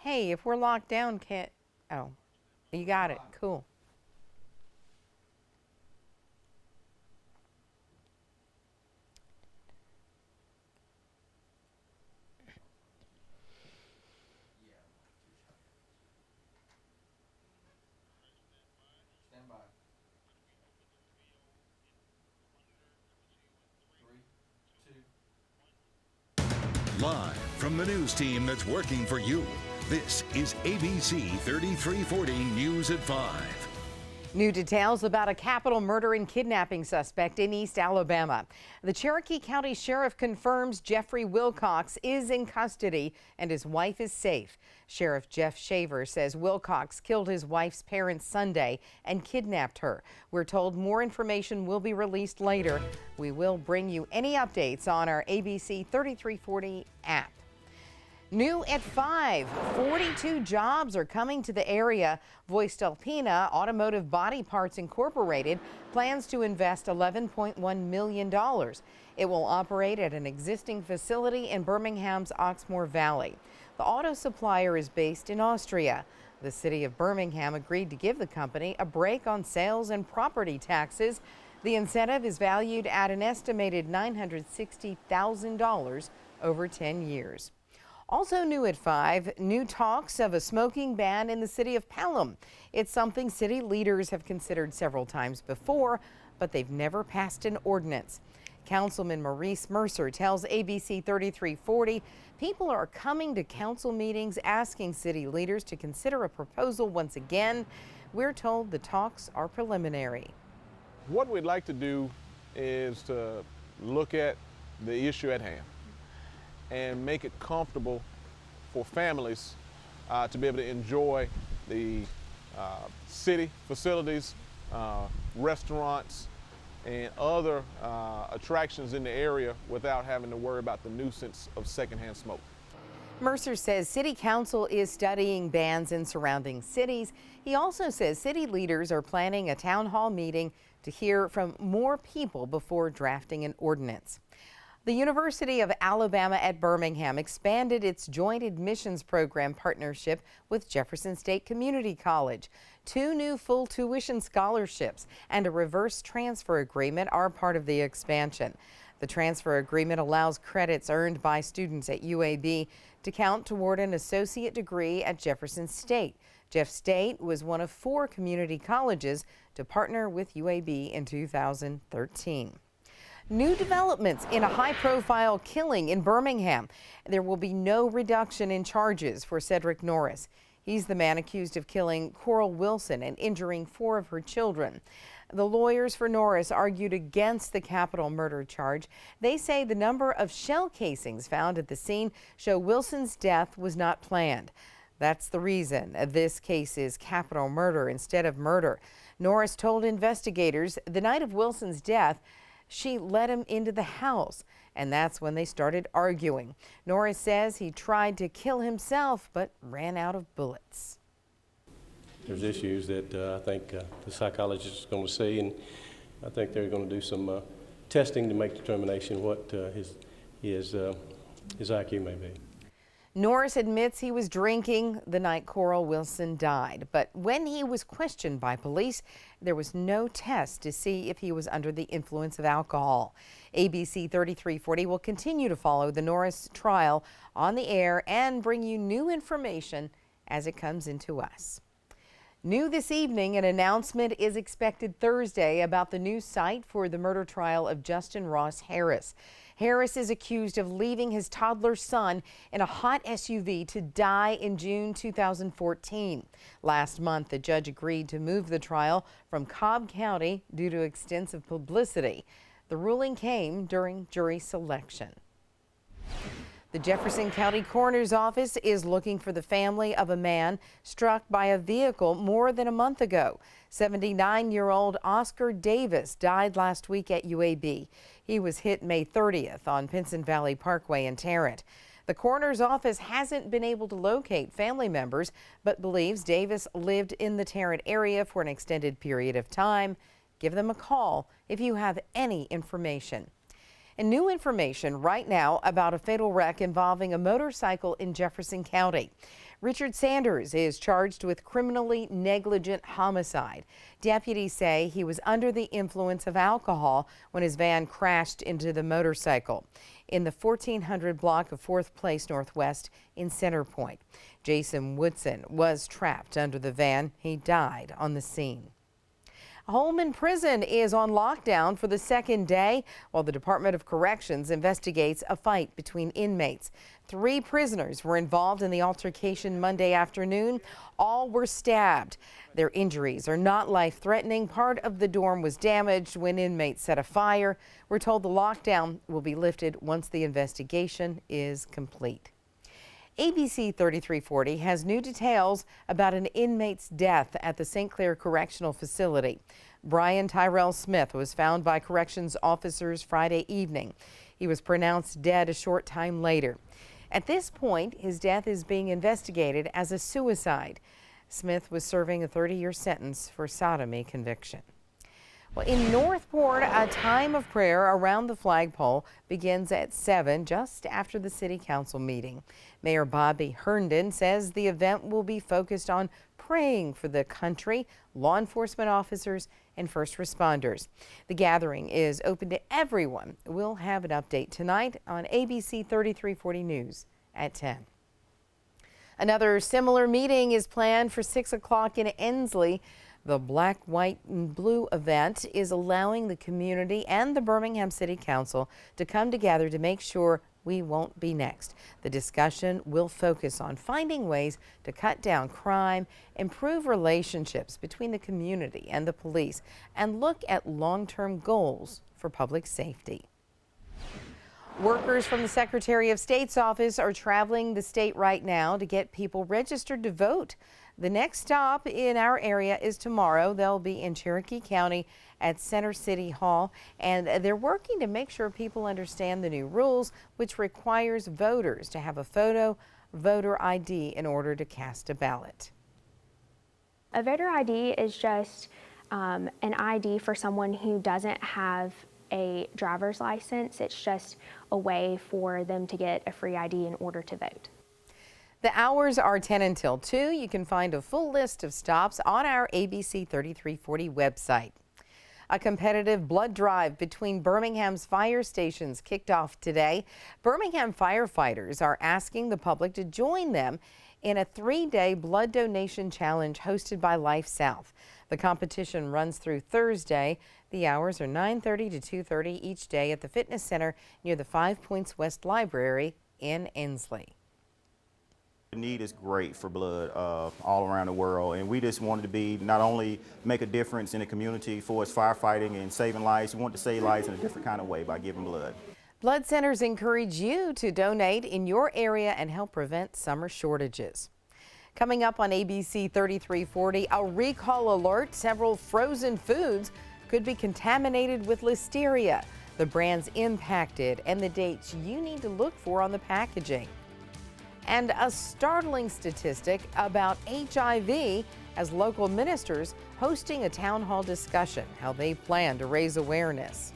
Hey, if we're locked down, can't. Oh, you got it. Cool. Stand by. 3, 2. Live from the news team that's working for you, this is ABC 3340 News at 5. New details about a capital murder and kidnapping suspect in East Alabama. The Cherokee County Sheriff confirms Jeffrey Wilcox is in custody and his wife is safe. Sheriff Jeff Shaver says Wilcox killed his wife's parents Sunday and kidnapped her. We're told more information will be released later. We will bring you any updates on our ABC 3340 app. New at 5, 42 jobs are coming to the area. Voestalpine Automotive Body Parts Incorporated plans to invest $11.1 million. It will operate at an existing facility in Birmingham's Oxmoor Valley. The auto supplier is based in Austria. The city of Birmingham agreed to give the company a break on sales and property taxes. The incentive is valued at an estimated $960,000 over 10 years. Also new at 5, new talks of a smoking ban in the city of Pelham. It's something city leaders have considered several times before, but they've never passed an ordinance. Councilman Maurice Mercer tells ABC 3340 people are coming to council meetings asking city leaders to consider a proposal once again. We're told the talks are preliminary. What we'd like to do is to look at the issue at hand and make it comfortable for families to be able to enjoy the city facilities, restaurants, and other attractions in the area without having to worry about the nuisance of secondhand smoke. Mercer says City Council is studying bans in surrounding cities. He also says city leaders are planning a town hall meeting to hear from more people before drafting an ordinance. The University of Alabama at Birmingham expanded its joint admissions program partnership with Jefferson State Community College. 2 new full tuition scholarships and a reverse transfer agreement are part of the expansion. The transfer agreement allows credits earned by students at UAB to count toward an associate degree at Jefferson State. Jeff State was one of 4 community colleges to partner with UAB in 2013. New developments in a high-profile killing in Birmingham. There will be no reduction in charges for Cedric Norris. He's the man accused of killing Coral Wilson and injuring 4 of her children. The lawyers for Norris argued against the capital murder charge. They say the number of shell casings found at the scene show Wilson's death was not planned. That's the reason this case is capital murder instead of murder. Norris told investigators the night of Wilson's death, she let him into the house, and that's when they started arguing. Norris says he tried to kill himself but ran out of bullets. There's issues that I think the psychologist is going to see, and I think they're going to do some testing to make determination what his IQ may be. Norris admits he was drinking the night Coral Wilson died, but when he was questioned by police, there was no test to see if he was under the influence of alcohol. ABC 3340 will continue to follow the Norris trial on the air and bring you new information as it comes into us. New this evening, an announcement is expected Thursday about the new site for the murder trial of Justin Ross Harris. Harris is accused of leaving his toddler son in a hot SUV to die in June 2014. Last month, the judge agreed to move the trial from Cobb County due to extensive publicity. The ruling came during jury selection. The Jefferson County Coroner's Office is looking for the family of a man struck by a vehicle more than a month ago. 79-year-old Oscar Davis died last week at UAB. He was hit May 30th on Pinson Valley Parkway in Tarrant. The coroner's office hasn't been able to locate family members, but believes Davis lived in the Tarrant area for an extended period of time. Give them a call if you have any information. And new information right now about a fatal wreck involving a motorcycle in Jefferson County. Richard Sanders is charged with criminally negligent homicide. Deputies say he was under the influence of alcohol when his van crashed into the motorcycle in the 1400 block of 4th Place Northwest in Center Point. Jason Woodson was trapped under the van. He died on the scene. Holman Prison is on lockdown for the second day while the Department of Corrections investigates a fight between inmates. 3 prisoners were involved in the altercation Monday afternoon. All were stabbed. Their injuries are not life-threatening. Part of the dorm was damaged when inmates set a fire. We're told the lockdown will be lifted once the investigation is complete. ABC 3340 has new details about an inmate's death at the St. Clair Correctional Facility. Brian Tyrell Smith was found by corrections officers Friday evening. He was pronounced dead a short time later. At this point, his death is being investigated as a suicide. Smith was serving a 30-year sentence for sodomy conviction. Well, in Northport, a time of prayer around the flagpole begins at 7, just after the City Council meeting. Mayor Bobby Herndon says the event will be focused on praying for the country, law enforcement officers, and first responders. The gathering is open to everyone. We'll have an update tonight on ABC 3340 News at 10. Another similar meeting is planned for 6 o'clock in Ensley. The Black, White, and Blue event is allowing the community and the Birmingham City Council to come together to make sure we won't be next. The discussion will focus on finding ways to cut down crime, improve relationships between the community and the police, and look at long-term goals for public safety. Workers from the Secretary of State's office are traveling the state right now to get people registered to vote. The next stop in our area is tomorrow. They'll be in Cherokee County at Center City Hall, and they're working to make sure people understand the new rules, which requires voters to have a photo voter ID in order to cast a ballot. A voter ID is just an ID for someone who doesn't have a driver's license. It's just a way for them to get a free ID in order to vote. The hours are 10 until 2. You can find a full list of stops on our ABC 3340 website. A competitive blood drive between Birmingham's fire stations kicked off today. Birmingham firefighters are asking the public to join them in a 3-day blood donation challenge hosted by Life South. The competition runs through Thursday. The hours are 9:30 to 2:30 each day at the Fitness Center near the 5 Points West Library in Ensley. The need is great for blood all around the world, and we just wanted to be not only make a difference in the community for us firefighting and saving lives, we want to save lives in a different kind of way by giving blood. Blood centers encourage you to donate in your area and help prevent summer shortages. Coming up on ABC 3340, a recall alert. Several frozen foods could be contaminated with listeria. The brands impacted and the dates you need to look for on the packaging. And a startling statistic about HIV as local ministers hosting a town hall discussion, how they plan to raise awareness.